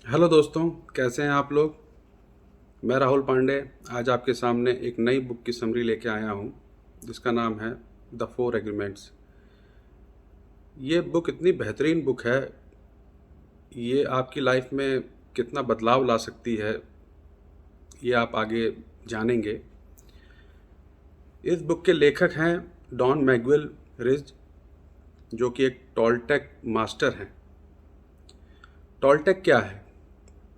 Hello दोस्तों, कैसे हैं आप लोग। मैं राहुल पांडे आज आपके सामने एक नई बुक की समरी लेके आया हूँ जिसका नाम है द फोर एग्रीमेंट्स। ये बुक इतनी बेहतरीन बुक है, ये आपकी लाइफ में कितना बदलाव ला सकती है ये आप आगे जानेंगे। इस बुक के लेखक हैं डॉन मैगवेल रिज, जो कि एक टॉलटेक मास्टर हैं। टॉलटेक क्या है?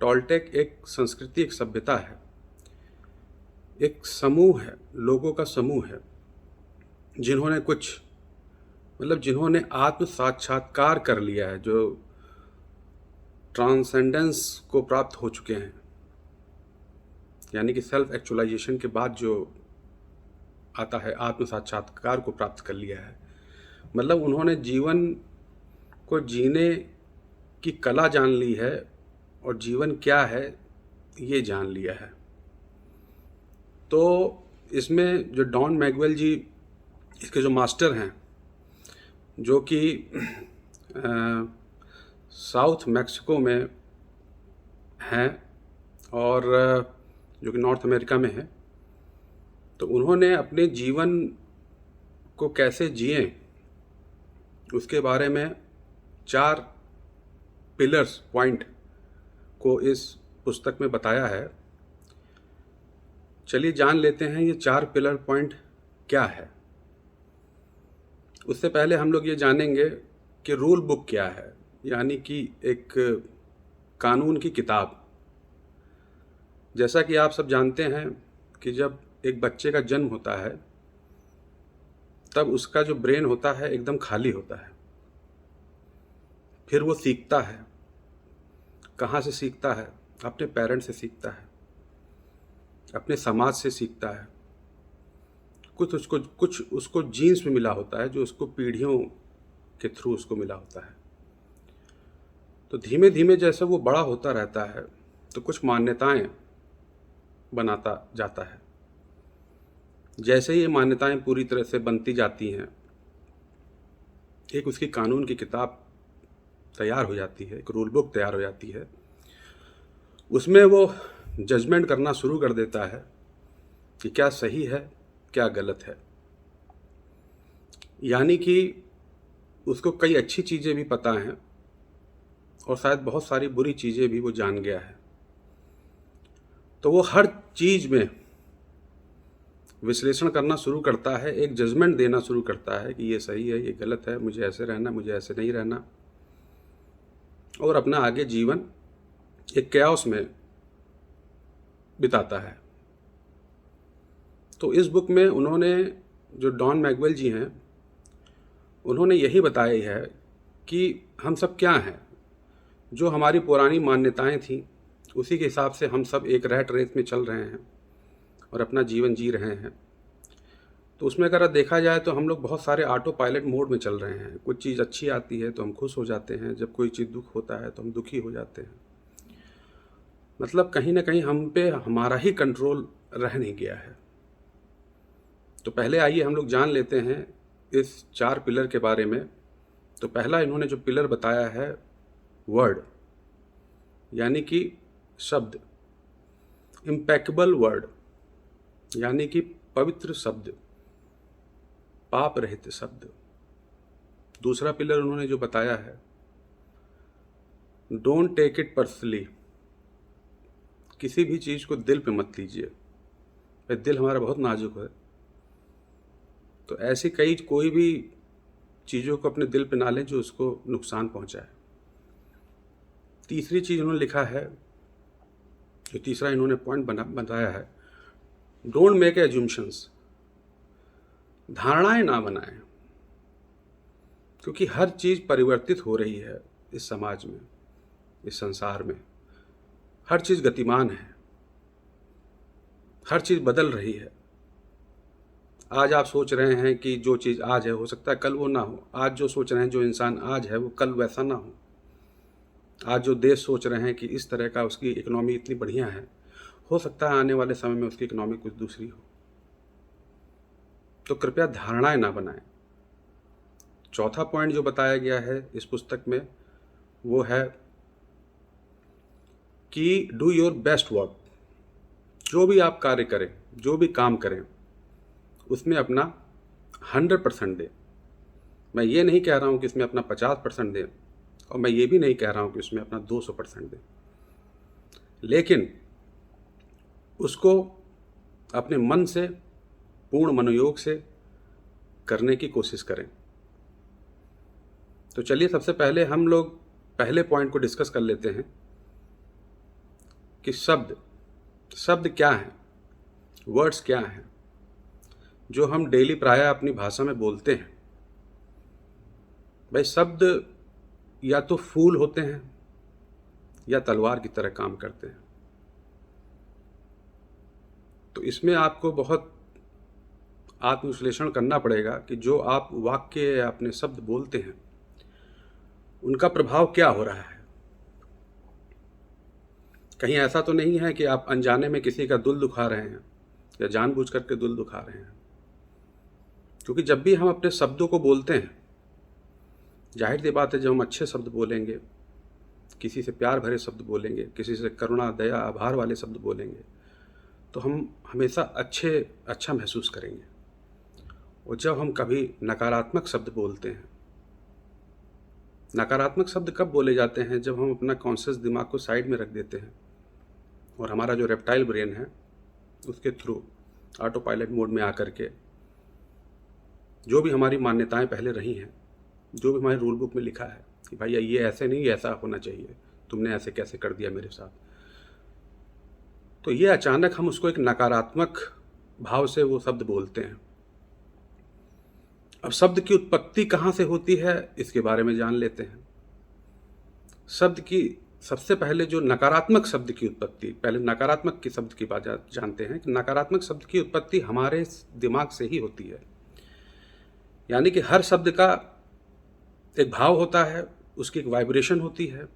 टॉलटेक एक संस्कृति, एक सभ्यता है, एक समूह है, लोगों का समूह है जिन्होंने जिन्होंने आत्म साक्षात्कार कर लिया है, जो ट्रांसेंडेंस को प्राप्त हो चुके हैं, यानी कि सेल्फ एक्चुअलाइजेशन के बाद जो आता है आत्म साक्षात्कार को प्राप्त कर लिया है। मतलब उन्होंने जीवन को जीने की कला जान ली है और जीवन क्या है ये जान लिया है। तो इसमें जो डॉन मैगवेल जी, इसके जो मास्टर हैं, जो कि साउथ मैक्सिको में हैं और जो कि नॉर्थ अमेरिका में है, तो उन्होंने अपने जीवन को कैसे जिए उसके बारे में 4 पिलर्स पॉइंट को इस पुस्तक में बताया है। चलिए जान लेते हैं ये 4 पिलर पॉइंट क्या है। उससे पहले हम लोग ये जानेंगे कि रूल बुक क्या है, यानी कि एक कानून की किताब। जैसा कि आप सब जानते हैं कि जब एक बच्चे का जन्म होता है तब उसका जो ब्रेन होता है एकदम खाली होता है। फिर वो सीखता है। कहाँ से सीखता है? अपने पेरेंट्स से सीखता है, अपने समाज से सीखता है। कुछ उसको जीन्स में मिला होता है, जो उसको पीढ़ियों के थ्रू उसको मिला होता है। तो धीमे धीमे जैसे वो बड़ा होता रहता है तो कुछ मान्यताएं बनाता जाता है। जैसे ही ये मान्यताएं पूरी तरह से बनती जाती हैं, एक उसकी कानून की किताब तैयार हो जाती है, एक रूल बुक तैयार हो जाती है। उसमें वो जजमेंट करना शुरू कर देता है कि क्या सही है, क्या गलत है। यानी कि उसको कई अच्छी चीज़ें भी पता हैं और शायद बहुत सारी बुरी चीज़ें भी वो जान गया है। तो वो हर चीज़ में विश्लेषण करना शुरू करता है, एक जजमेंट देना शुरू करता है कि ये सही है, ये गलत है, मुझे ऐसे रहना, मुझे ऐसे नहीं रहना, और अपना आगे जीवन एक कैओस में बिताता है। तो इस बुक में उन्होंने, जो डॉन मैगवेल जी हैं, उन्होंने यही बताया है कि हम सब क्या हैं। जो हमारी पुरानी मान्यताएं थीं उसी के हिसाब से हम सब एक रैट रेस में चल रहे हैं और अपना जीवन जी रहे हैं। तो उसमें अगर देखा जाए तो हम लोग बहुत सारे ऑटो पायलट मोड में चल रहे हैं। कुछ चीज़ अच्छी आती है तो हम खुश हो जाते हैं, जब कोई चीज़ दुख होता है तो हम दुखी हो जाते हैं। मतलब कहीं ना कहीं हम पे हमारा ही कंट्रोल रह नहीं गया है। तो पहले आइए हम लोग जान लेते हैं इस 4 पिलर के बारे में। तो पहला इन्होंने जो पिलर बताया है, वर्ड, यानी कि शब्द, इम्पेकेबल वर्ड, यानी कि पवित्र शब्द, पाप रहित शब्द। दूसरा पिलर उन्होंने जो बताया है, डोंट टेक इट पर्सनली, किसी भी चीज़ को दिल पे मत लीजिए। दिल हमारा बहुत नाजुक है, तो ऐसी कोई भी चीज़ों को अपने दिल पे ना लें जो उसको नुकसान पहुंचाए। तीसरी चीज़ उन्होंने लिखा है, जो तीसरा इन्होंने पॉइंट बताया है, डोंट मेक एज्यूमशंस, धारणाएं ना बनाएं, क्योंकि हर चीज़ परिवर्तित हो रही है इस समाज में, इस संसार में। हर चीज़ गतिमान है, हर चीज़ बदल रही है। आज आप सोच रहे हैं कि जो चीज़ आज है हो सकता है कल वो ना हो। आज जो सोच रहे हैं जो इंसान आज है वो कल वैसा ना हो। आज जो देश सोच रहे हैं कि इस तरह का उसकी इकोनॉमी इतनी बढ़िया है, हो सकता है आने वाले समय में उसकी इकोनॉमी कुछ दूसरी हो। तो कृपया धारणाएं ना बनाएं। चौथा पॉइंट जो बताया गया है इस पुस्तक में वो है कि डू योर बेस्ट वर्क। जो भी आप कार्य करें, जो भी काम करें, उसमें अपना 100% दें। मैं ये नहीं कह रहा हूँ कि इसमें अपना 50% दें, और मैं ये भी नहीं कह रहा हूँ कि उसमें अपना 200% दें, लेकिन उसको अपने मन से, पूर्ण मनोयोग से करने की कोशिश करें। तो चलिए सबसे पहले हम लोग पहले पॉइंट को डिस्कस कर लेते हैं कि शब्द क्या हैं, वर्ड्स क्या हैं जो हम डेली प्रायः अपनी भाषा में बोलते हैं। भाई शब्द या तो फूल होते हैं या तलवार की तरह काम करते हैं। तो इसमें आपको बहुत आत्मविश्लेषण करना पड़ेगा कि जो आप वाक्य या अपने शब्द बोलते हैं उनका प्रभाव क्या हो रहा है। कहीं ऐसा तो नहीं है कि आप अनजाने में किसी का दिल दुखा रहे हैं या जानबूझ करके दिल दुखा रहे हैं। क्योंकि जब भी हम अपने शब्दों को बोलते हैं, जाहिर सी बात है, जब हम अच्छे शब्द बोलेंगे, किसी से प्यार भरे शब्द बोलेंगे, किसी से करुणा, दया, आभार वाले शब्द बोलेंगे, तो हम हमेशा अच्छा महसूस करेंगे। और जब हम कभी नकारात्मक शब्द बोलते हैं, नकारात्मक शब्द कब बोले जाते हैं? जब हम अपना कॉन्शियस दिमाग को साइड में रख देते हैं और हमारा जो रेप्टाइल ब्रेन है उसके थ्रू ऑटो पायलट मोड में आकर के जो भी हमारी मान्यताएं पहले रही हैं, जो भी हमारे रूल बुक में लिखा है कि भाई ये ऐसे नहीं, ऐसा होना चाहिए, तुमने ऐसे कैसे कर दिया मेरे साथ, तो ये अचानक हम उसको एक नकारात्मक भाव से वो शब्द बोलते हैं। अब शब्द की उत्पत्ति कहाँ से होती है इसके बारे में जान लेते हैं। शब्द की सबसे पहले जो नकारात्मक शब्द की उत्पत्ति, पहले नकारात्मक के शब्द की बात जानते हैं कि नकारात्मक शब्द की उत्पत्ति हमारे दिमाग से ही होती है। यानी कि हर शब्द का एक भाव होता है, उसकी एक वाइब्रेशन होती है,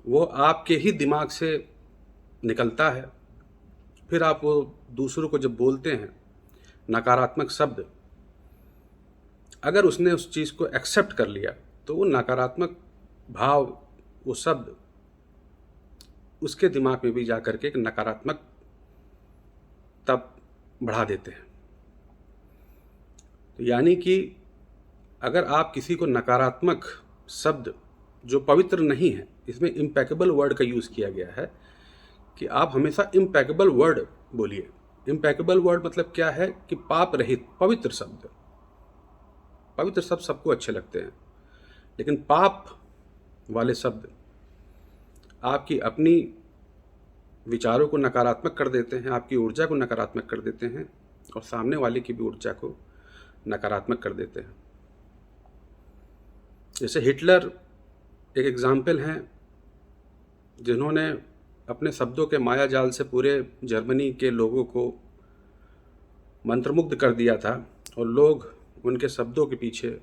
वो आपके ही दिमाग से निकलता है। फिर आप वो दूसरों को जब बोलते हैं नकारात्मक शब्द, अगर उसने उस चीज़ को एक्सेप्ट कर लिया तो वो नकारात्मक भाव, वो शब्द उसके दिमाग में भी जा कर के एक नकारात्मक तब बढ़ा देते हैं। तो यानी कि अगर आप किसी को नकारात्मक शब्द जो पवित्र नहीं है, इसमें इम्पेकेबल वर्ड का यूज़ किया गया है कि आप हमेशा इम्पेकेबल वर्ड बोलिए। इम्पेकेबल वर्ड मतलब क्या है कि पाप रहित, पवित्र शब्द। पवित्र शब्द सबको अच्छे लगते हैं, लेकिन पाप वाले शब्द आपकी अपनी विचारों को नकारात्मक कर देते हैं, आपकी ऊर्जा को नकारात्मक कर देते हैं और सामने वाले की भी ऊर्जा को नकारात्मक कर देते हैं। जैसे हिटलर एक एग्जाम्पल हैं जिन्होंने अपने शब्दों के माया जाल से पूरे जर्मनी के लोगों को मंत्रमुग्ध कर दिया था और लोग उनके शब्दों के पीछे,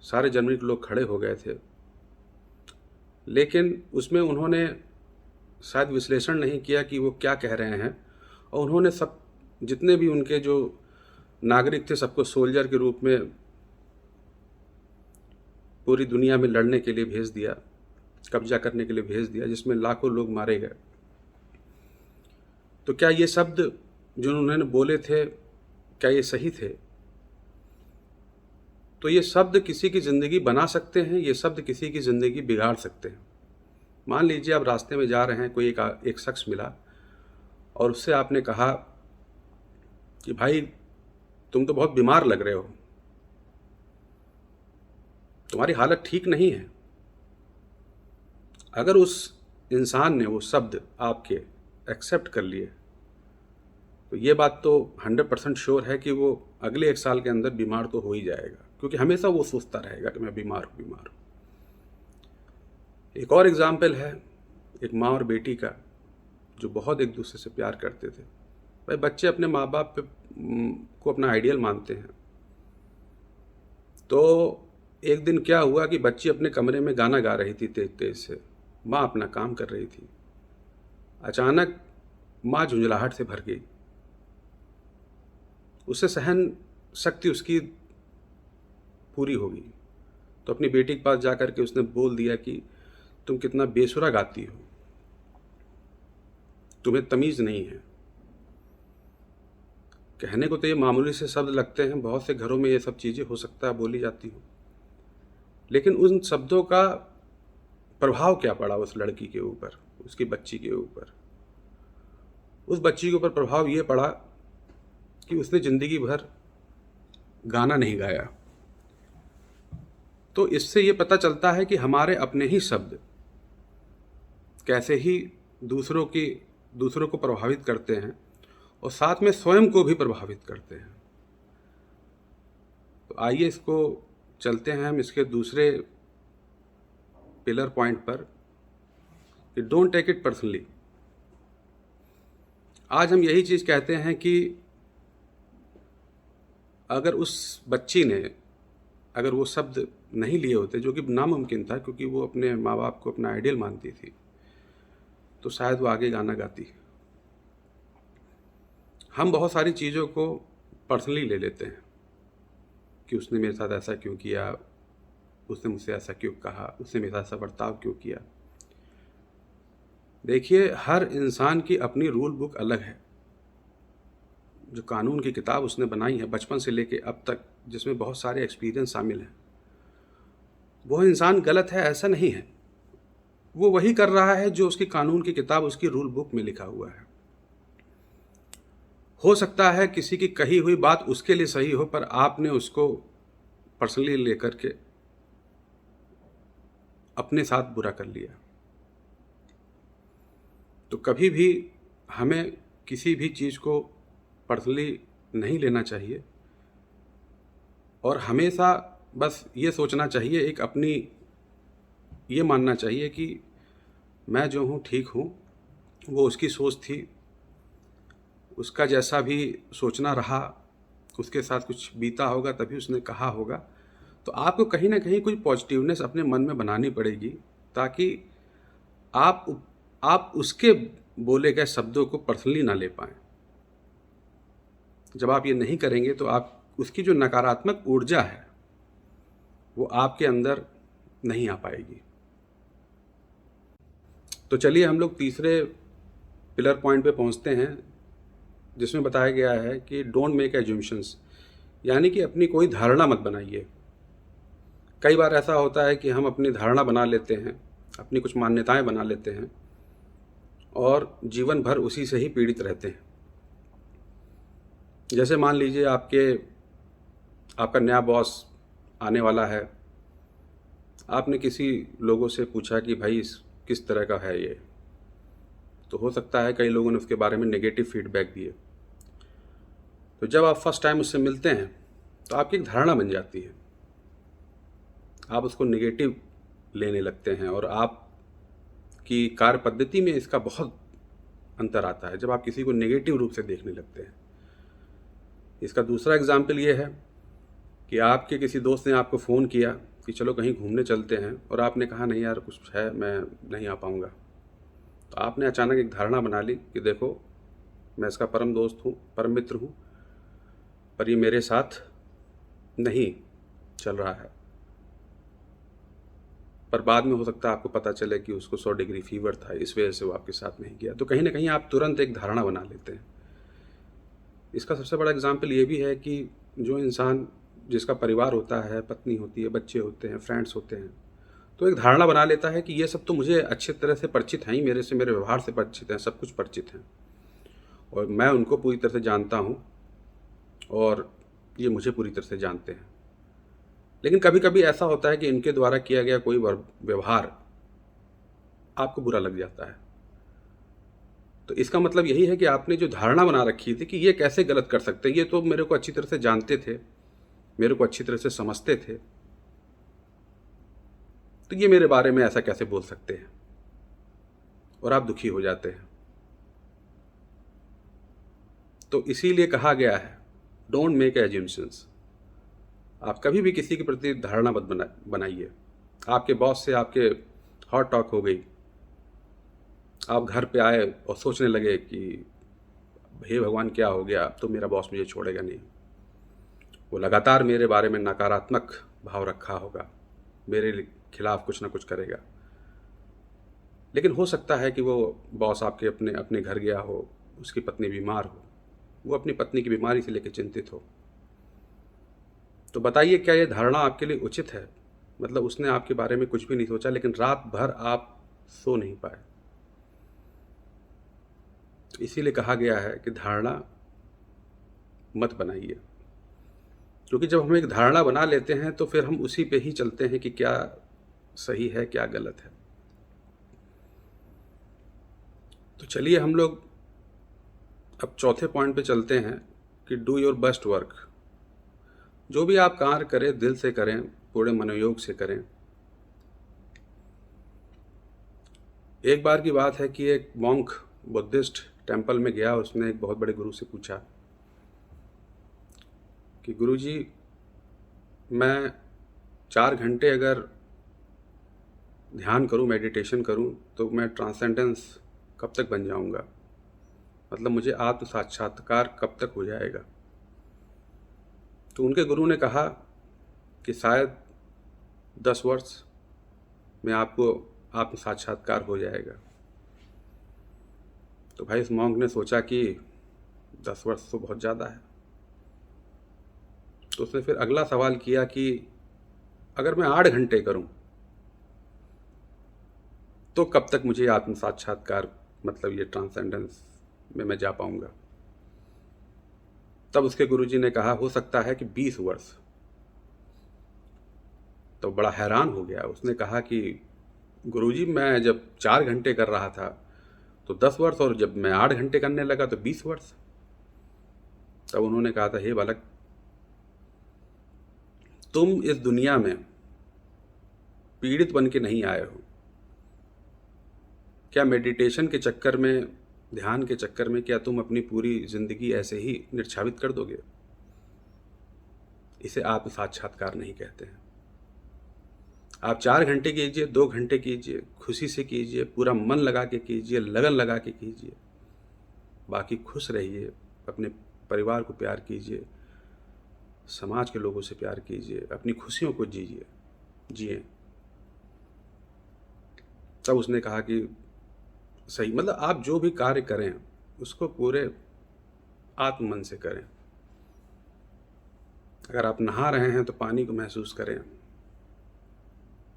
सारे जर्मनी के लोग खड़े हो गए थे। लेकिन उसमें उन्होंने शायद विश्लेषण नहीं किया कि वो क्या कह रहे हैं, और उन्होंने सब जितने भी उनके जो नागरिक थे सबको सोल्जर के रूप में पूरी दुनिया में लड़ने के लिए भेज दिया, कब्जा करने के लिए भेज दिया, जिसमें लाखों लोग मारे गए। तो क्या ये शब्द जो उन्होंने बोले थे, क्या ये सही थे? तो ये शब्द किसी की ज़िंदगी बना सकते हैं, ये शब्द किसी की ज़िंदगी बिगाड़ सकते हैं। मान लीजिए आप रास्ते में जा रहे हैं, कोई एक शख्स मिला और उससे आपने कहा कि भाई तुम तो बहुत बीमार लग रहे हो, तुम्हारी हालत ठीक नहीं है। अगर उस इंसान ने वो शब्द आपके एक्सेप्ट कर लिए तो ये बात तो 100% श्योर है कि वो अगले 1 साल के अंदर बीमार तो हो ही जाएगा, क्योंकि हमेशा वो सोचता रहेगा कि मैं बीमार हूँ। एक और एग्जाम्पल है एक माँ और बेटी का, जो बहुत एक दूसरे से प्यार करते थे। भाई बच्चे अपने माँ बाप को अपना आइडियल मानते हैं। तो एक दिन क्या हुआ कि बच्ची अपने कमरे में गाना गा रही थी तेज तेज से, माँ अपना काम कर रही थी। अचानक माँ झुंझलाहट से भर गई, उसे सहन शक्ति उसकी पूरी हो गई। तो अपनी बेटी के पास जा कर के उसने बोल दिया कि तुम कितना बेसुरा गाती हो, तुम्हें तमीज़ नहीं है। कहने को तो ये मामूली से शब्द लगते हैं, बहुत से घरों में ये सब चीज़ें हो सकता है बोली जाती हो, लेकिन उन शब्दों का प्रभाव क्या पड़ा उस लड़की के ऊपर, उसकी बच्ची के ऊपर। उस बच्ची के ऊपर प्रभाव ये पड़ा कि उसने ज़िंदगी भर गाना नहीं गाया। तो इससे ये पता चलता है कि हमारे अपने ही शब्द कैसे ही दूसरों को प्रभावित करते हैं और साथ में स्वयं को भी प्रभावित करते हैं। तो आइए इसको चलते हैं हम इसके दूसरे पिलर पॉइंट पर कि डोंट टेक इट पर्सनली। आज हम यही चीज़ कहते हैं कि अगर उस बच्ची ने अगर वो शब्द नहीं लिए होते, जो कि नामुमकिन था क्योंकि वो अपने माँ बाप को अपना आइडियल मानती थी, तो शायद वो आगे गाना गाती। हम बहुत सारी चीज़ों को पर्सनली ले लेते हैं कि उसने मेरे साथ ऐसा क्यों किया, उसने मुझसे ऐसा क्यों कहा, उसने मेरे साथ ऐसा बर्ताव क्यों किया। देखिए, हर इंसान की अपनी रूल बुक अलग है। जो कानून की किताब उसने बनाई है बचपन से लेके अब तक, जिसमें बहुत सारे एक्सपीरियंस शामिल हैं, वो इंसान गलत है ऐसा नहीं है। वो वही कर रहा है जो उसकी कानून की किताब, उसकी रूल बुक में लिखा हुआ है। हो सकता है किसी की कही हुई बात उसके लिए सही हो, पर आपने उसको पर्सनली लेकर के अपने साथ बुरा कर लिया। तो कभी भी हमें किसी भी चीज़ को पर्सनली नहीं लेना चाहिए और हमेशा बस ये सोचना चाहिए, एक अपनी ये मानना चाहिए कि मैं जो हूँ ठीक हूँ, वो उसकी सोच थी, उसका जैसा भी सोचना रहा, उसके साथ कुछ बीता होगा तभी उसने कहा होगा। तो आपको कहीं ना कहीं कुछ पॉजिटिवनेस अपने मन में बनानी पड़ेगी ताकि आप उसके बोले गए शब्दों को पर्सनली ना ले पाएँ। जब आप ये नहीं करेंगे तो आप उसकी जो नकारात्मक ऊर्जा है वो आपके अंदर नहीं आ पाएगी। तो चलिए हम लोग तीसरे पिलर पॉइंट पे पहुंचते हैं, जिसमें बताया गया है कि डोंट मेक एज्यूम्शंस, यानी कि अपनी कोई धारणा मत बनाइए। कई बार ऐसा होता है कि हम अपनी धारणा बना लेते हैं, अपनी कुछ मान्यताएं बना लेते हैं और जीवन भर उसी से ही पीड़ित रहते हैं। जैसे मान लीजिए आपका नया बॉस आने वाला है, आपने किसी लोगों से पूछा कि भाई किस तरह का है ये, तो हो सकता है कई लोगों ने उसके बारे में नेगेटिव फीडबैक दिए। तो जब आप फर्स्ट टाइम उससे मिलते हैं तो आपकी एक धारणा बन जाती है, आप उसको नेगेटिव लेने लगते हैं और आपकी कार्य पद्धति में इसका बहुत अंतर आता है जब आप किसी को नेगेटिव रूप से देखने लगते हैं। इसका दूसरा एग्जाम्पल ये है कि आपके किसी दोस्त ने आपको फ़ोन किया कि चलो कहीं घूमने चलते हैं और आपने कहा नहीं यार कुछ है, मैं नहीं आ पाऊँगा। तो आपने अचानक एक धारणा बना ली कि देखो मैं इसका परम दोस्त हूँ, परम मित्र हूँ, पर ये मेरे साथ नहीं चल रहा है। पर बाद में हो सकता है आपको पता चले कि उसको 100 डिग्री फीवर था, इस वजह से वो आपके साथ नहीं गया। तो कहीं ना कहीं आप तुरंत एक धारणा बना लेते हैं। इसका सबसे बड़ा एग्जाम्पल ये भी है कि जो इंसान जिसका परिवार होता है, पत्नी होती है, बच्चे होते हैं, फ्रेंड्स होते हैं, तो एक धारणा बना लेता है कि ये सब तो मुझे अच्छी तरह से परिचित हैं ही, मेरे व्यवहार से परिचित हैं, सब कुछ परिचित हैं और मैं उनको पूरी तरह से जानता हूँ और ये मुझे पूरी तरह से जानते हैं। लेकिन कभी कभी ऐसा होता है कि इनके द्वारा किया गया कोई व्यवहार आपको बुरा लग जाता है। तो इसका मतलब यही है कि आपने जो धारणा बना रखी थी कि ये कैसे गलत कर सकते हैं, ये तो मेरे को अच्छी तरह से जानते थे, मेरे को अच्छी तरह से समझते थे, तो ये मेरे बारे में ऐसा कैसे बोल सकते हैं, और आप दुखी हो जाते हैं। तो इसीलिए कहा गया है डोंट मेक एज्यूम्शंस। आप कभी भी किसी के प्रति धारणा मत बनाइए। आपके बॉस से आपके हॉट टॉक हो गई, आप घर पे आए और सोचने लगे कि हे भगवान क्या हो गया, अब तो मेरा बॉस मुझे छोड़ेगा नहीं, वो लगातार मेरे बारे में नकारात्मक भाव रखा होगा, मेरे खिलाफ कुछ ना कुछ करेगा। लेकिन हो सकता है कि वो बॉस आपके अपने अपने घर गया हो, उसकी पत्नी बीमार हो, वो अपनी पत्नी की बीमारी से लेकर चिंतित हो। तो बताइए क्या ये धारणा आपके लिए उचित है? मतलब उसने आपके बारे में कुछ भी नहीं सोचा, लेकिन रात भर आप सो नहीं पाए। तो इसीलिए कहा गया है कि धारणा मत बनाइए, क्योंकि जब हम एक धारणा बना लेते हैं तो फिर हम उसी पे ही चलते हैं कि क्या सही है क्या गलत है। तो चलिए हम लोग अब चौथे पॉइंट पे चलते हैं कि डू योर बेस्ट वर्क। जो भी आप कार्य करें दिल से करें, पूरे मनोयोग से करें। एक बार की बात है कि एक मॉन्क बुद्धिस्ट टेम्पल में गया। उसने एक बहुत बड़े गुरु से पूछा कि गुरुजी, मैं 4 घंटे अगर ध्यान करूं, मेडिटेशन करूं, तो मैं ट्रांसेंडेंस कब तक बन जाऊंगा? मतलब मुझे आत्म साक्षात्कार कब तक हो जाएगा? तो उनके गुरु ने कहा कि शायद 10 वर्ष में आपको आत्म साक्षात्कार हो जाएगा। तो भाई इस मॉन्क ने सोचा कि 10 वर्ष तो बहुत ज़्यादा है। तो उसने फिर अगला सवाल किया कि अगर मैं 8 घंटे करूं तो कब तक मुझे आत्म साक्षात्कार, मतलब ये ट्रांसेंडेंस में मैं जा पाऊंगा? तब उसके गुरुजी ने कहा हो सकता है कि 20 वर्ष। तो बड़ा हैरान हो गया। उसने कहा कि गुरुजी, मैं जब 4 घंटे कर रहा था तो 10 वर्ष, और जब मैं 8 घंटे करने लगा तो 20 वर्ष। तब उन्होंने कहा था, हे बालक, तुम इस दुनिया में पीड़ित बन के नहीं आए हो। क्या मेडिटेशन के चक्कर में, ध्यान के चक्कर में, क्या तुम अपनी पूरी जिंदगी ऐसे ही निर्छावित कर दोगे? इसे आत्म साक्षात्कार नहीं कहते हैं। आप 4 घंटे कीजिए, 2 घंटे कीजिए, खुशी से कीजिए, पूरा मन लगा के कीजिए, लगन लगा के कीजिए। बाकी खुश रहिए, अपने परिवार को प्यार कीजिए, समाज के लोगों से प्यार कीजिए, अपनी खुशियों को जिए। तब उसने कहा कि सही, मतलब आप जो भी कार्य करें उसको पूरे आत्म मन से करें। अगर आप नहा रहे हैं तो पानी को महसूस करें,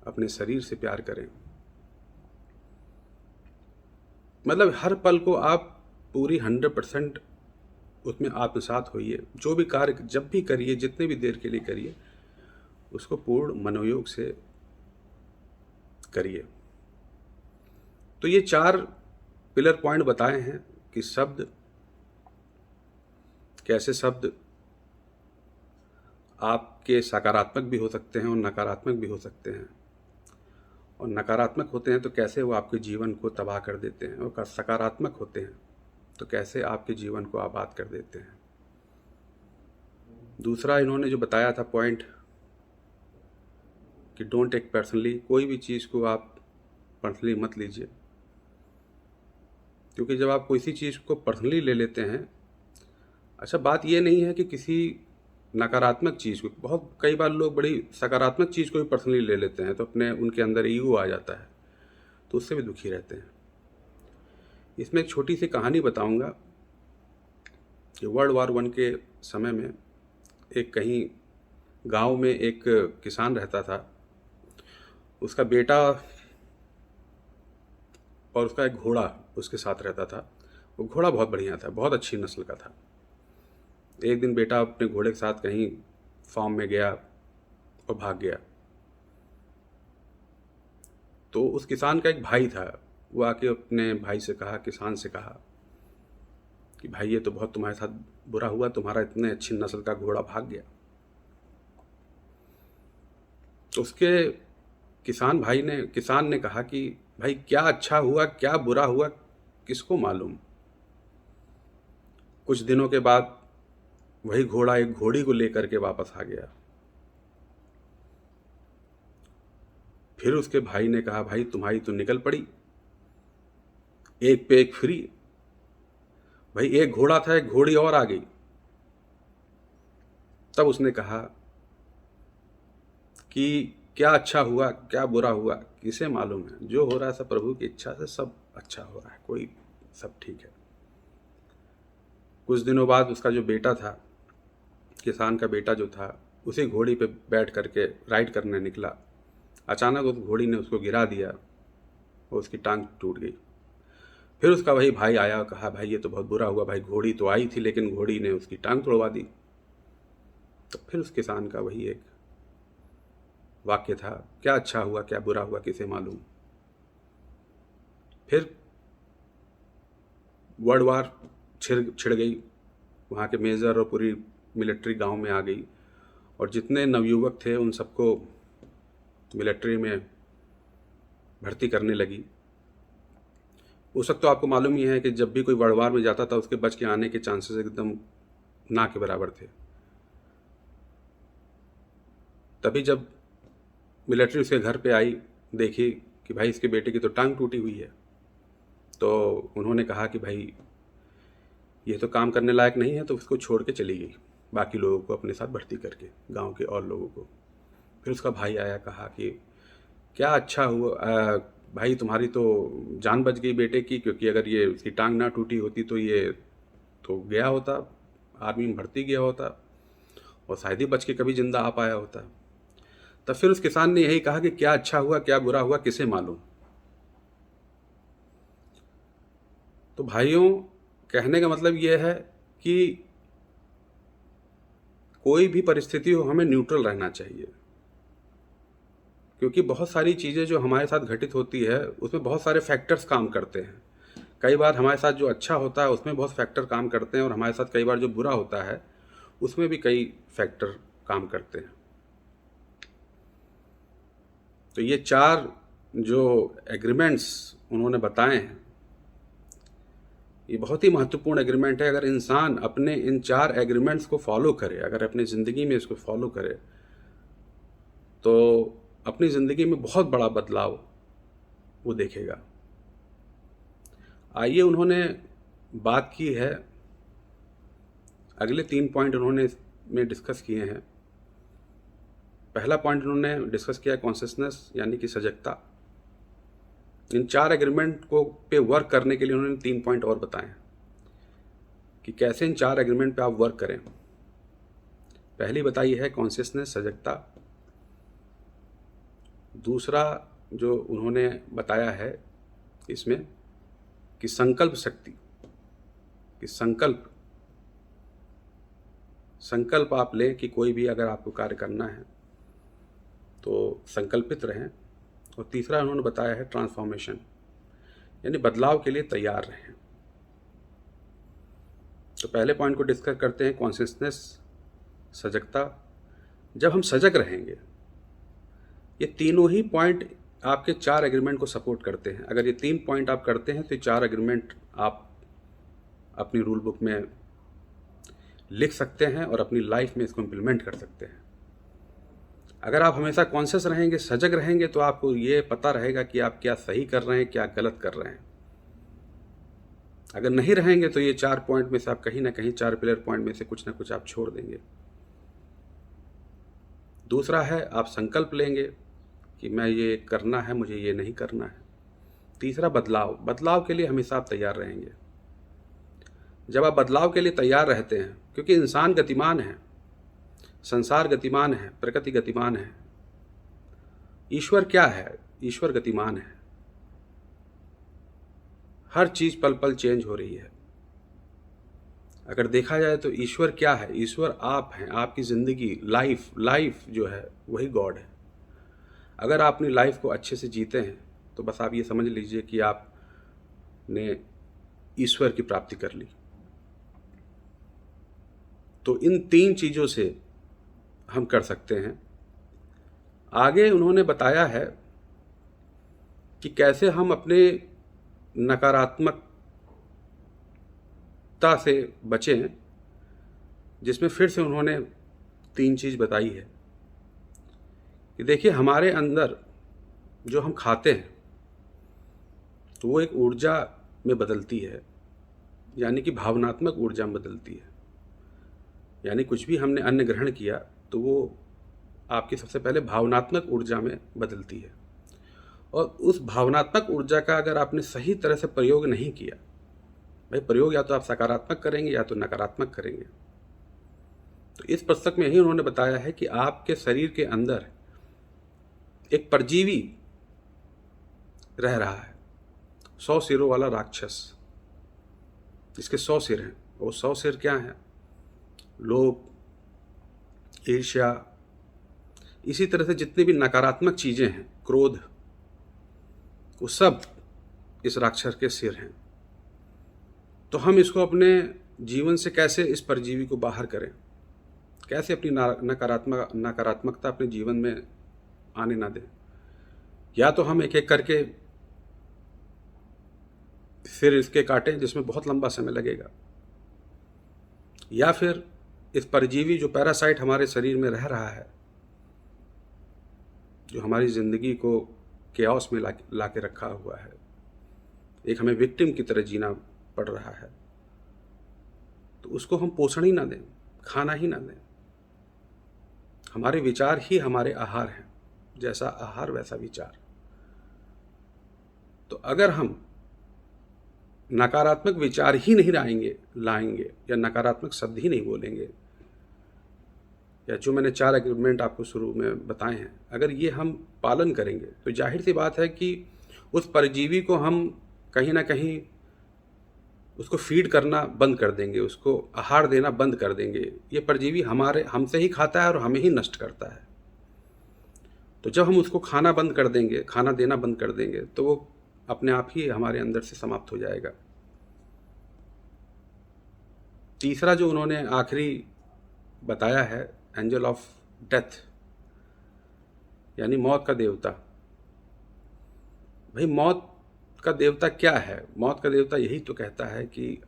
अपने शरीर से प्यार करें। मतलब हर पल को आप पूरी 100% उसमें आत्मसात होइए। जो भी कार्य जब भी करिए, जितने भी देर के लिए करिए, उसको पूर्ण मनोयोग से करिए। तो ये 4 पिलर पॉइंट बताए हैं कि कैसे शब्द आपके सकारात्मक भी हो सकते हैं और नकारात्मक भी हो सकते हैं, और नकारात्मक होते हैं तो कैसे वो आपके जीवन को तबाह कर देते हैं, और सकारात्मक होते हैं तो कैसे आपके जीवन को आबाद कर देते हैं। दूसरा इन्होंने जो बताया था पॉइंट कि डोंट टेक पर्सनली, कोई भी चीज़ को आप पर्सनली मत लीजिए, क्योंकि जब आप किसी चीज़ को पर्सनली ले लेते हैं, अच्छा बात ये नहीं है कि किसी नकारात्मक चीज़ को, बहुत कई बार लोग बड़ी सकारात्मक चीज़ को भी पर्सनली ले लेते हैं तो अपने उनके अंदर ईगो आ जाता है, तो उससे भी दुखी रहते हैं। इसमें एक छोटी सी कहानी बताऊंगा कि वर्ल्ड वार 1 के समय में एक कहीं गांव में एक किसान रहता था। उसका बेटा और उसका एक घोड़ा उसके साथ रहता था। वो घोड़ा बहुत बढ़िया था, बहुत अच्छी नस्ल का था। एक दिन बेटा अपने घोड़े के साथ कहीं फार्म में गया और भाग गया। तो उस किसान का एक भाई था, वो आके अपने भाई से कहा, किसान से कहा कि भाई ये तो बहुत तुम्हारे साथ बुरा हुआ, तुम्हारा इतने अच्छी नस्ल का घोड़ा भाग गया। तो उसके किसान ने कहा कि भाई क्या अच्छा हुआ क्या बुरा हुआ किसको मालूम। कुछ दिनों के बाद वही घोड़ा एक घोड़ी को लेकर के वापस आ गया। फिर उसके भाई ने कहा, भाई तुम्हारी तो निकल पड़ी, एक पे एक फ्री। भाई एक घोड़ा था, एक घोड़ी और आ गई। तब उसने कहा कि क्या अच्छा हुआ क्या बुरा हुआ किसे मालूम है, जो हो रहा है सब प्रभु की इच्छा से सब अच्छा हो रहा है, कोई सब ठीक है। कुछ दिनों बाद उसका जो बेटा था, किसान का बेटा जो था, उसी घोड़ी पे बैठ करके राइड करने निकला। अचानक उस घोड़ी ने उसको गिरा दिया और उसकी टांग टूट गई। फिर उसका वही भाई आया और कहा, भाई ये तो बहुत बुरा हुआ, भाई घोड़ी तो आई थी लेकिन घोड़ी ने उसकी टांग तोड़वा दी। तो फिर उस किसान का वही एक वाक्य था, क्या अच्छा हुआ क्या बुरा हुआ किसे मालूम। फिर वर्ल्ड वार छिड़ गई, वहाँ के मेजर और पूरी मिलिट्री गांव में आ गई और जितने नवयुवक थे उन सबको मिलिट्री में भर्ती करने लगी। उस वक्त तो आपको मालूम ही है कि जब भी कोई वर्ल्ड वार में जाता था उसके बच के आने के चांसेस एकदम ना के बराबर थे। तभी जब मिलिट्री उसके घर पे आई, देखी कि भाई इसके बेटे की तो टांग टूटी हुई है, तो उन्होंने कहा कि भाई ये तो काम करने लायक नहीं है, तो उसको छोड़ के चली गई, बाकी लोगों को अपने साथ भर्ती करके, गांव के और लोगों को। फिर उसका भाई आया, कहा कि क्या अच्छा हुआ भाई, तुम्हारी तो जान बच गई बेटे की, क्योंकि अगर ये उसकी टांग ना टूटी होती तो ये तो गया होता, आर्मी में भर्ती गया होता और शायद ही बच के कभी जिंदा आ पाया होता। तब फिर उस किसान ने यही कहा कि क्या अच्छा हुआ क्या बुरा हुआ किसे मालूम। तो भाइयों, कहने का मतलब यह है कि कोई भी परिस्थिति हो हमें न्यूट्रल रहना चाहिए, क्योंकि बहुत सारी चीज़ें जो हमारे साथ घटित होती है उसमें बहुत सारे फैक्टर्स काम करते हैं। कई बार हमारे साथ जो अच्छा होता है उसमें बहुत फैक्टर काम करते हैं और हमारे साथ कई बार जो बुरा होता है उसमें भी कई फैक्टर काम करते हैं। तो ये 4 जो एग्रीमेंट्स उन्होंने बताए हैं, ये बहुत ही महत्वपूर्ण एग्रीमेंट है। अगर इंसान अपने इन 4 एग्रीमेंट्स को फॉलो करे, अगर अपनी ज़िंदगी में इसको फॉलो करे, तो अपनी ज़िंदगी में बहुत बड़ा बदलाव वो देखेगा। आइए, उन्होंने बात की है, अगले 3 पॉइंट उन्होंने इसमें डिस्कस किए हैं। पहला पॉइंट उन्होंने डिस्कस किया कॉन्शियसनेस, यानी कि सजगता। इन 4 एग्रीमेंट को पे वर्क करने के लिए उन्होंने 3 पॉइंट और बताए कि कैसे इन 4 एग्रीमेंट पे आप वर्क करें। पहली बताई है कॉन्शियसनेस, सजगता। दूसरा जो उन्होंने बताया है इसमें कि संकल्प शक्ति, कि संकल्प आप लें कि कोई भी अगर आपको कार्य करना है तो संकल्पित रहें। और तीसरा उन्होंने बताया है ट्रांसफॉर्मेशन, यानी बदलाव के लिए तैयार रहें। तो पहले पॉइंट को डिस्कस करते हैं, कॉन्शियसनेस, सजगता। जब हम सजग रहेंगे, ये तीनों ही पॉइंट आपके 4 एग्रीमेंट को सपोर्ट करते हैं। अगर ये 3 पॉइंट आप करते हैं तो ये 4 एग्रीमेंट आप अपनी रूल बुक में लिख सकते हैं और अपनी लाइफ में इसको इम्प्लीमेंट कर सकते हैं। अगर आप हमेशा कॉन्शियस रहेंगे, सजग रहेंगे, तो आपको ये पता रहेगा कि आप क्या सही कर रहे हैं, क्या गलत कर रहे हैं। अगर नहीं रहेंगे तो ये 4 पॉइंट में से आप कहीं ना कहीं 4 पिलर पॉइंट में से कुछ ना कुछ आप छोड़ देंगे। दूसरा है आप संकल्प लेंगे कि मैं ये करना है, मुझे ये नहीं करना है। तीसरा बदलाव के लिए हमेशा आप तैयार रहेंगे। जब आप बदलाव के लिए तैयार रहते हैं, क्योंकि इंसान गतिमान है, संसार गतिमान है, प्रकृति गतिमान है, ईश्वर क्या है, ईश्वर गतिमान है। हर चीज पल पल चेंज हो रही है। अगर देखा जाए तो ईश्वर क्या है, ईश्वर आप हैं, आपकी ज़िंदगी, लाइफ जो है वही गॉड है। अगर आप अपनी लाइफ को अच्छे से जीते हैं तो बस आप ये समझ लीजिए कि आपने ईश्वर की प्राप्ति कर ली। तो इन 3 चीज़ों से हम कर सकते हैं। आगे उन्होंने बताया है कि कैसे हम अपने नकारात्मकता से बचें, जिसमें फिर से उन्होंने 3 चीज़ बताई है कि देखिए, हमारे अंदर जो हम खाते हैं तो वो एक ऊर्जा में बदलती है, यानी कि भावनात्मक ऊर्जा में बदलती है। यानी कुछ भी हमने अन्न ग्रहण किया तो वो आपकी सबसे पहले भावनात्मक ऊर्जा में बदलती है। और उस भावनात्मक ऊर्जा का अगर आपने सही तरह से प्रयोग नहीं किया, भाई प्रयोग या तो आप सकारात्मक करेंगे या तो नकारात्मक करेंगे। तो इस पुस्तक में यही उन्होंने बताया है कि आपके शरीर के अंदर एक परजीवी रह रहा है, 100 सिरों वाला राक्षस, जिसके 100 सिर हैं। वो 100 सिर क्या हैं? लोभ, ईर्ष्या, इसी तरह से जितनी भी नकारात्मक चीज़ें हैं, क्रोध, वो सब इस राक्षस के सिर हैं। तो हम इसको अपने जीवन से कैसे इस परजीवी को बाहर करें, कैसे अपनी नकारात्मकता अपने जीवन में आने ना दें। या तो हम एक एक करके सिर इसके काटें, जिसमें बहुत लंबा समय लगेगा, या फिर इस परजीवी जो पैरासाइट हमारे शरीर में रह रहा है, जो हमारी ज़िंदगी को केओस में ला के रखा हुआ है, एक हमें विक्टिम की तरह जीना पड़ रहा है, तो उसको हम पोषण ही ना दें, खाना ही ना दें। हमारे विचार ही हमारे आहार हैं, जैसा आहार वैसा विचार। तो अगर हम नकारात्मक विचार ही नहीं लाएंगे या नकारात्मक शब्द ही नहीं बोलेंगे, या जो मैंने 4 एग्रीमेंट आपको शुरू में बताए हैं, अगर ये हम पालन करेंगे तो जाहिर सी बात है कि उस परजीवी को हम कहीं ना कहीं उसको फीड करना बंद कर देंगे, उसको आहार देना बंद कर देंगे। ये परजीवी हमसे ही खाता है और हमें ही नष्ट करता है। तो जब हम उसको खाना बंद कर देंगे, खाना देना बंद कर देंगे, तो वो अपने आप ही हमारे अंदर से समाप्त हो जाएगा। तीसरा जो उन्होंने आखिरी बताया है, एंजल ऑफ डेथ, यानी मौत का देवता। भाई मौत का देवता क्या है? मौत का देवता यही तो कहता है कि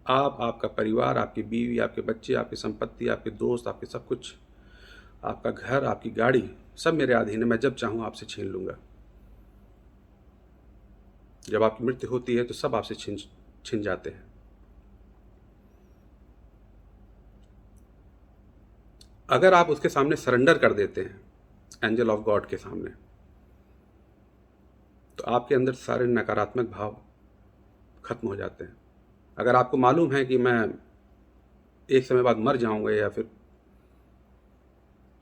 आपका परिवार, आपकी बीवी, आपके बच्चे, आपकी संपत्ति, आपके दोस्त, आपके सब कुछ, आपका घर, आपकी गाड़ी, सब मेरे अधीन है, मैं जब चाहूँ आपसे छीन लूँगा। जब आपकी मृत्यु होती है तो सब आपसे छिन जाते हैं। अगर आप उसके सामने सरेंडर कर देते हैं, एंजल ऑफ गॉड के सामने, तो आपके अंदर सारे नकारात्मक भाव खत्म हो जाते हैं। अगर आपको मालूम है कि मैं एक समय बाद मर जाऊंगा या फिर,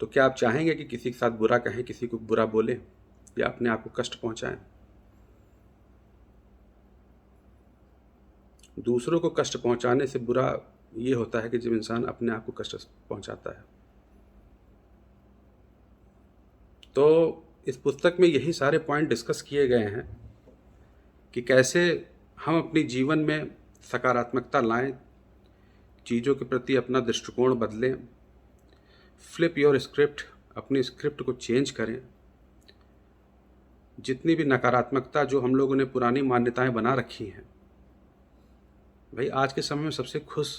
तो क्या आप चाहेंगे कि किसी के साथ बुरा कहें, किसी को बुरा बोलें या अपने आप को कष्ट पहुंचाएं? दूसरों को कष्ट पहुंचाने से बुरा ये होता है कि जब इंसान अपने आप को कष्ट पहुंचाता है। तो इस पुस्तक में यही सारे पॉइंट डिस्कस किए गए हैं कि कैसे हम अपने जीवन में सकारात्मकता लाएं, चीज़ों के प्रति अपना दृष्टिकोण बदलें, फ्लिप योर स्क्रिप्ट, अपनी स्क्रिप्ट को चेंज करें। जितनी भी नकारात्मकता जो हम लोगों ने पुरानी मान्यताएं बना रखी हैं, भाई आज के समय में सबसे खुश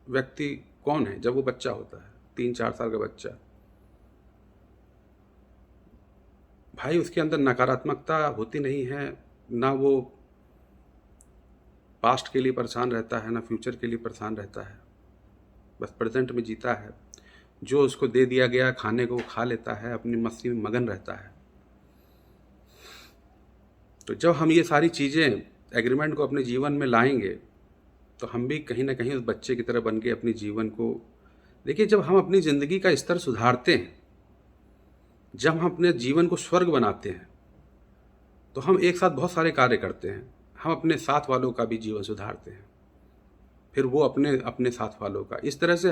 व्यक्ति कौन है? जब वो बच्चा होता है, 3-4 साल का बच्चा, भाई उसके अंदर नकारात्मकता होती नहीं है, ना वो पास्ट के लिए परेशान रहता है, ना फ्यूचर के लिए परेशान रहता है, बस प्रेजेंट में जीता है। जो उसको दे दिया गया खाने को वो खा लेता है, अपनी मस्ती में मगन रहता है। तो जब हम ये सारी चीज़ें, एग्रीमेंट को अपने जीवन में लाएंगे, तो हम भी कहीं ना कहीं उस बच्चे की तरह बन के अपने जीवन को, देखिए जब हम अपनी ज़िंदगी का स्तर सुधारते हैं, जब हम अपने जीवन को स्वर्ग बनाते हैं, तो हम एक साथ बहुत सारे कार्य करते हैं। हम अपने साथ वालों का भी जीवन सुधारते हैं, फिर वो अपने साथ वालों का। इस तरह से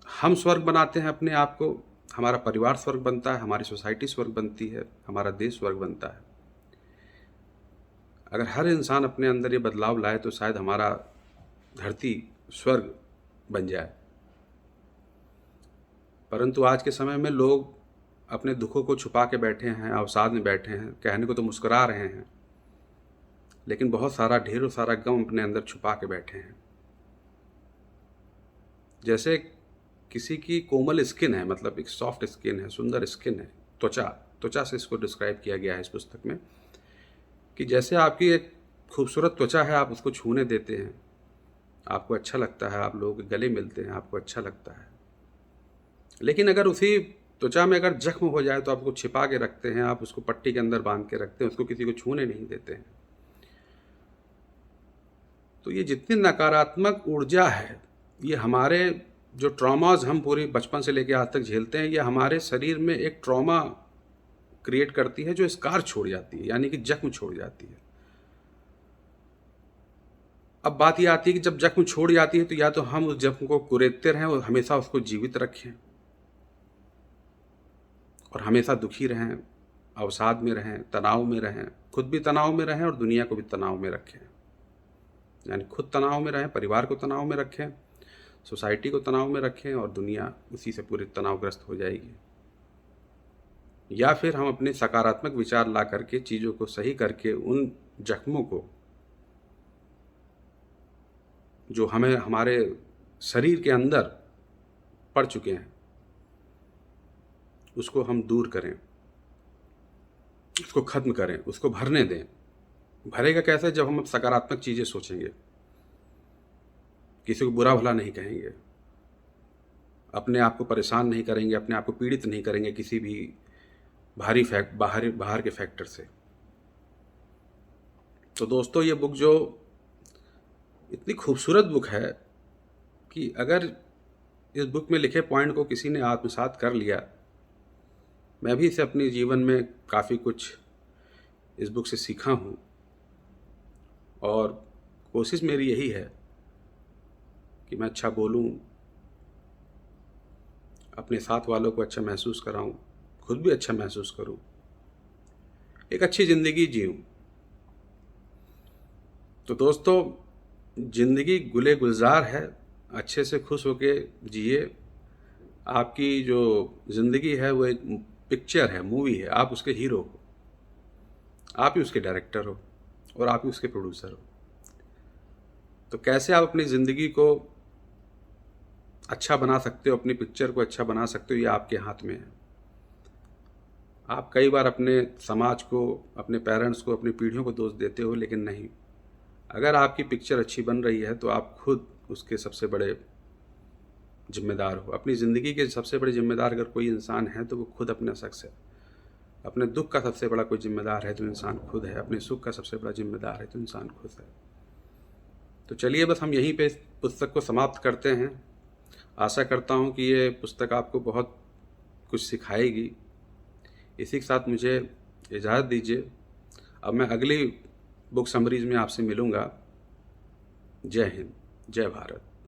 हम स्वर्ग बनाते हैं अपने आप को, हमारा परिवार स्वर्ग बनता है, हमारी सोसाइटी स्वर्ग बनती है, हमारा देश स्वर्ग बनता है। अगर हर इंसान अपने अंदर ये बदलाव लाए तो शायद हमारा धरती स्वर्ग बन जाए। परंतु आज के समय में लोग अपने दुखों को छुपा के बैठे हैं, अवसाद में बैठे हैं, कहने को तो मुस्कुरा रहे हैं, लेकिन बहुत सारा ढेरों सारा गम अपने अंदर छुपा के बैठे हैं। जैसे किसी की कोमल स्किन है, मतलब एक सॉफ्ट स्किन है, सुंदर स्किन है, त्वचा से इसको डिस्क्राइब किया गया है इस पुस्तक में, कि जैसे आपकी एक खूबसूरत त्वचा है, आप उसको छूने देते हैं, आपको अच्छा लगता है, आप लोगों के गले मिलते हैं, आपको अच्छा लगता है, लेकिन अगर उसी त्वचा में अगर जख्म हो जाए तो आप उसको छिपा के रखते हैं, आप उसको पट्टी के अंदर बांध के रखते हैं, उसको किसी को छूने नहीं देते हैं। तो ये जितनी नकारात्मक ऊर्जा है, ये हमारे जो ट्रॉमास हम पूरी बचपन से लेकर आज तक झेलते हैं, ये हमारे शरीर में एक ट्रॉमा क्रिएट करती है जो स्कार छोड़ जाती है, यानी कि जख्म छोड़ जाती है। अब बात ये आती है कि जब जख्म छोड़ जाती है तो या तो हम उस जख्म को कुरेदते रहें और हमेशा उसको जीवित रखें और हमेशा दुखी रहें, अवसाद में रहें, तनाव में रहें, खुद भी तनाव में रहें और दुनिया को भी तनाव में रखें। यानी खुद तनाव में रहें, परिवार को तनाव में रखें, सोसाइटी को तनाव में रखें और दुनिया उसी से पूरी तनावग्रस्त हो जाएगी। या फिर हम अपने सकारात्मक विचार ला करके चीज़ों को सही करके उन जख्मों को जो हमें हमारे शरीर के अंदर पड़ चुके हैं उसको हम दूर करें, उसको ख़त्म करें, उसको भरने दें। भरेगा कैसे? जब हम सकारात्मक चीज़ें सोचेंगे, किसी को बुरा भला नहीं कहेंगे, अपने आप को परेशान नहीं करेंगे, अपने आप को पीड़ित नहीं करेंगे किसी भी बाहर के फैक्टर से। तो दोस्तों, ये बुक जो इतनी खूबसूरत बुक है कि अगर इस बुक में लिखे पॉइंट को किसी ने आत्मसात कर लिया, मैं भी इसे अपने जीवन में काफ़ी कुछ इस बुक से सीखा हूँ और कोशिश मेरी यही है कि मैं अच्छा बोलूँ, अपने साथ वालों को अच्छा महसूस कराऊँ, खुद भी अच्छा महसूस करूँ, एक अच्छी ज़िंदगी जीऊँ। तो दोस्तों, ज़िंदगी गुले गुलजार है, अच्छे से खुश होके जिए। आपकी जो ज़िंदगी है वो एक पिक्चर है, मूवी है, आप उसके हीरो हो, आप ही उसके डायरेक्टर हो और आप ही उसके प्रोड्यूसर हो। तो कैसे आप अपनी ज़िंदगी को अच्छा बना सकते हो, अपनी पिक्चर को अच्छा बना सकते हो, ये आपके हाथ में है। आप कई बार अपने समाज को, अपने पेरेंट्स को, अपनी पीढ़ियों को दोष देते हो, लेकिन नहीं, अगर आपकी पिक्चर अच्छी बन रही है तो आप खुद उसके सबसे बड़े जिम्मेदार हो। अपनी ज़िंदगी के सबसे बड़े जिम्मेदार अगर कोई इंसान है तो वो खुद अपना शख्स है। अपने दुख का सबसे बड़ा कोई जिम्मेदार है तो इंसान खुद है। अपने सुख का सबसे बड़ा जिम्मेदार है तो इंसान खुद है। तो चलिए, बस हम यहीं पे इस पुस्तक को समाप्त करते हैं। आशा करता हूँ कि ये पुस्तक आपको बहुत कुछ सिखाएगी। इसी के साथ मुझे इजाज़त दीजिए। अब मैं अगली बुक समरीज में आपसे मिलूँगा। जय हिंद, जय भारत।